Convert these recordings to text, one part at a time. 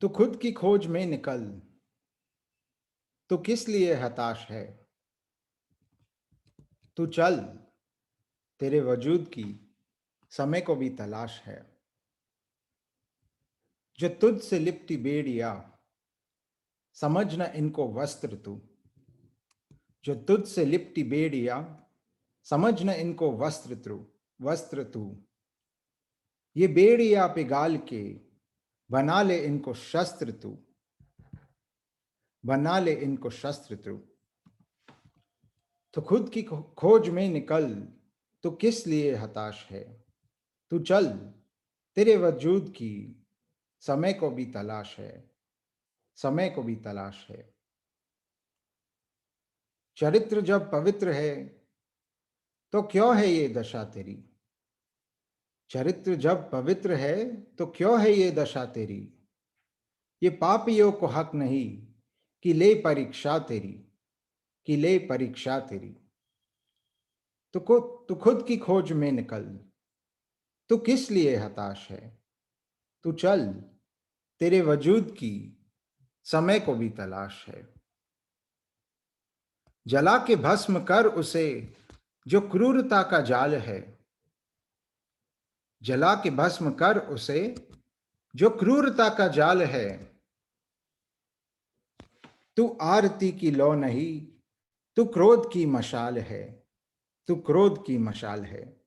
तो खुद की खोज में निकल। तो किस लिए हताश है? तू चल, तेरे वजूद की समय को भी तलाश है। जो तुझ से लिपटी बेड़िया, समझ न इनको वस्त्र तू। जो तुझ से लिपटी बेड़िया, समझ न इनको वस्त्र तू। ये बेड़िया पिघाल के बना ले इनको शस्त्र तू। बना ले इनको शस्त्र तू। तो खुद की खोज में निकल। तो किस लिए हताश है? तू चल, तेरे वजूद की समय को भी तलाश है। समय को भी तलाश है। चरित्र जब पवित्र है तो क्यों है ये दशा तेरी? चरित्र जब पवित्र है तो क्यों है ये दशा तेरी? ये पापियों को हक नहीं कि ले परीक्षा तेरी। कि ले परीक्षा तेरी। तू खुद की खोज में निकल। तू किस लिए हताश है? तू चल, तेरे वजूद की समय को भी तलाश है। जला के भस्म कर उसे जो क्रूरता का जाल है। जला के भस्म कर उसे जो क्रूरता का जाल है। तू आरती की लौ नहीं, तू क्रोध की मशाल है। तू क्रोध की मशाल है।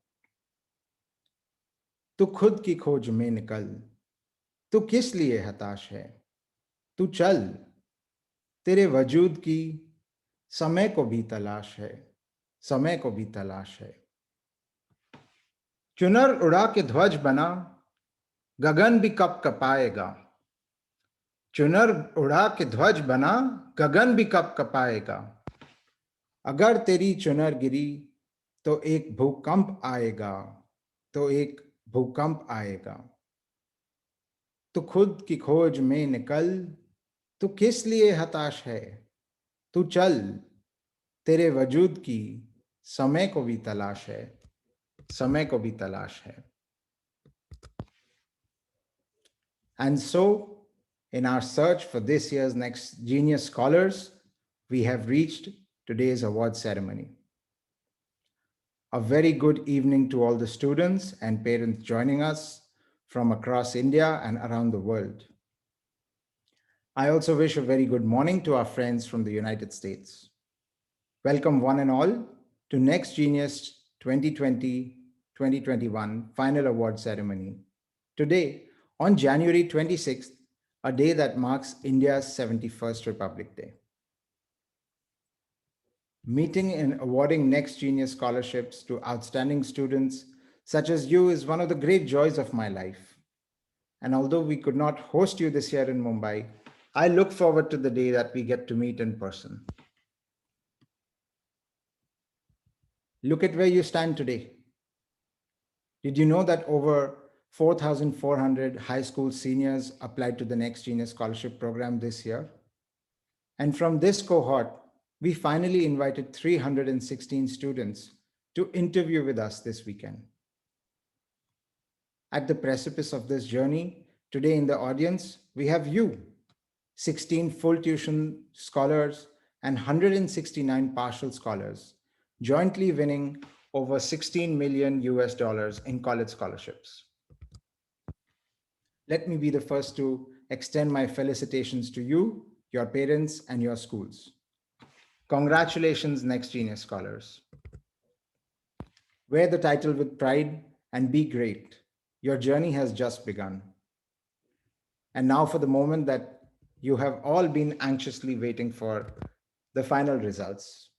तू खुद की खोज में निकल। तू किस लिए हताश है? तू चल, तेरे वजूद की समय को भी तलाश है। समय को भी तलाश है। चुनर उड़ा के ध्वज बना, गगन भी कब कपाएगा। चुनर उड़ा के ध्वज बना, गगन भी कब कपाएगा। अगर तेरी चुनर गिरी तो एक भूकंप आएगा। तो एक भूकंप आएगा। तू खुद की खोज में निकल। तू किस लिए हताश है? तू चल, तेरे वजूद की समय को भी तलाश है। समय को भी तलाश है। And so, in our search for this year's next Genius Scholars, we have reached today's award ceremony. A very good evening to all the students and parents joining us from across India and around the world. I also wish a very good morning to our friends from the United States. Welcome one and all to Next Genius 2020-2021 Final Award Ceremony. Today, on January 26th, a day that marks India's 71st Republic Day. Meeting and awarding Next Genius scholarships to outstanding students such as you is one of the great joys of my life. And although we could not host you this year in Mumbai, I look forward to the day that we get to meet in person. Look at where you stand today. Did you know that over 4,400 high school seniors applied to the Next Genius Scholarship Program this year? And from this cohort, we finally invited 316 students to interview with us this weekend. At the precipice of this journey, today in the audience, we have you, 16 full tuition scholars and 169 partial scholars, jointly winning over 16 million US dollars in college scholarships. Let me be the first to extend my felicitations to you, your parents, and your schools. Congratulations, Next Genius Scholars. Wear the title with pride and be great. Your journey has just begun. And now for the moment that you have all been anxiously waiting for, the final results.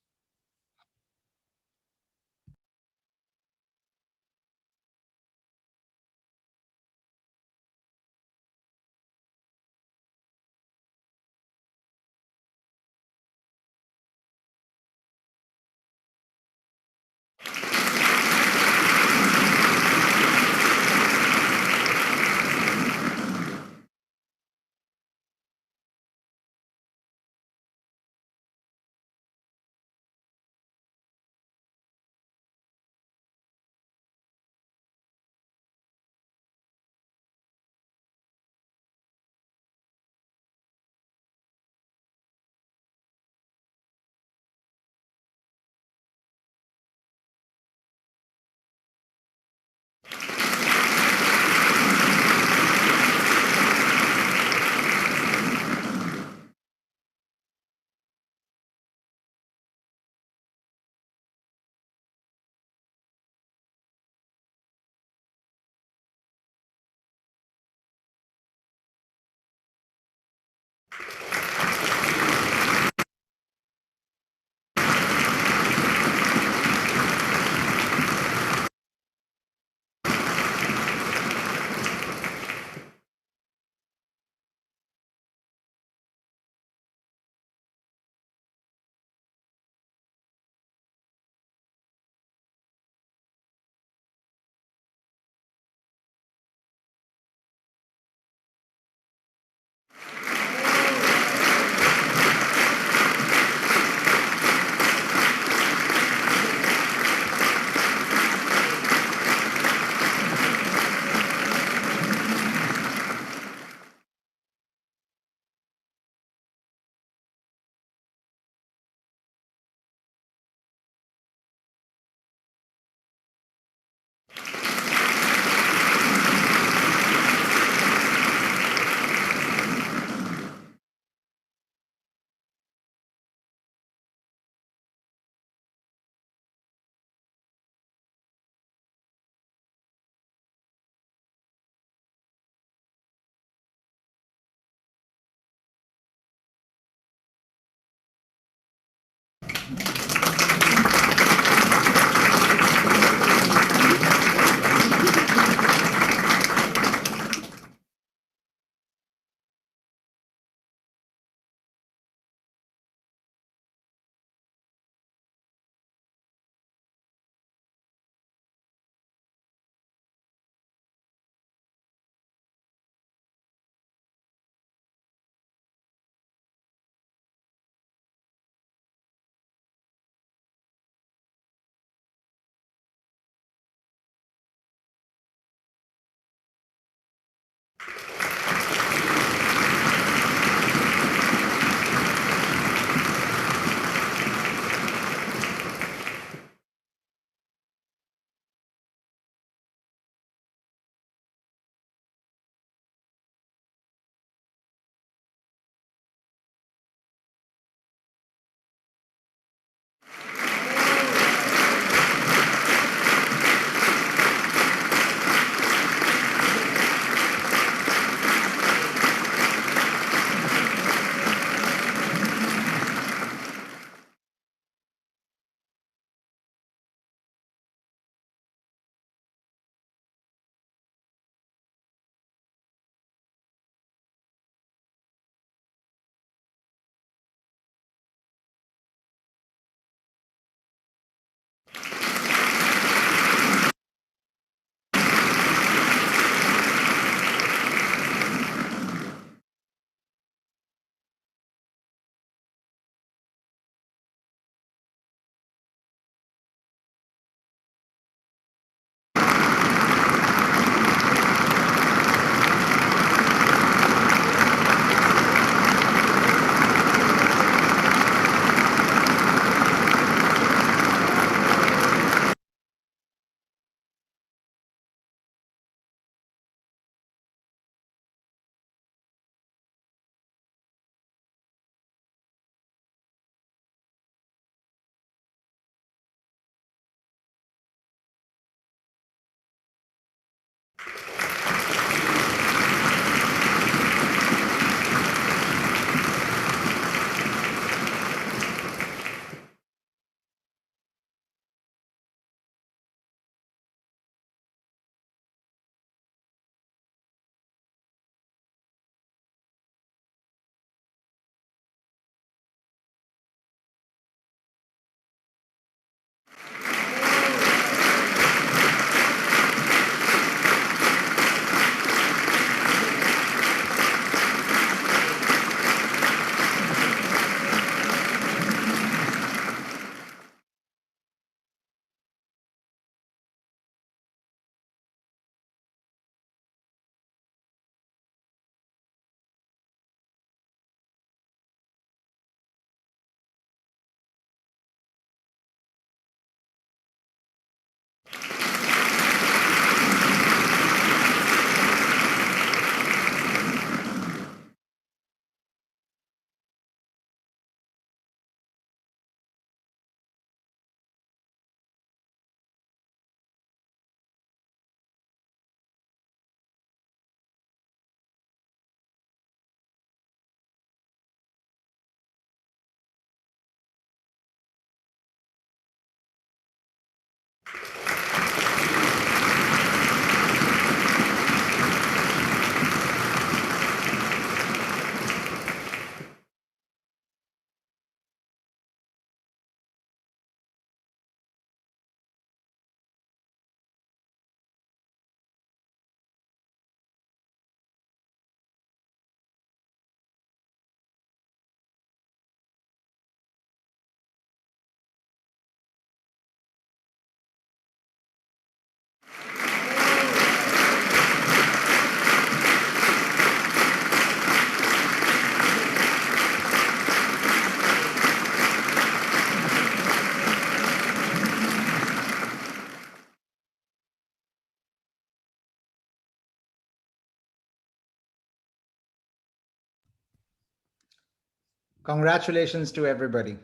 Congratulations to everybody.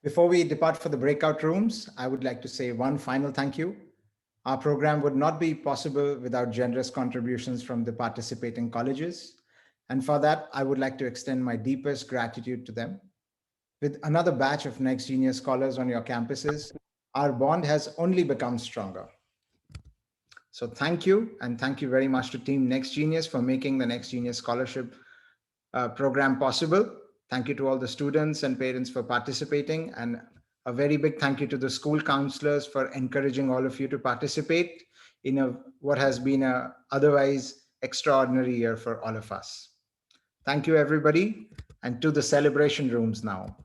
Before we depart for the breakout rooms, I would like to say one final thank you. Our program would not be possible without generous contributions from the participating colleges. And for that, I would like to extend my deepest gratitude to them. With another batch of Next Genius scholars on your campuses, our bond has only become stronger. So thank you, and thank you very much to Team Next Genius for making the Next Genius Scholarship program possible. Thank you to all the students and parents for participating, and a very big thank you to the school counselors for encouraging all of you to participate in what has been a otherwise extraordinary year for all of us. Thank you, everybody, and to the celebration rooms now.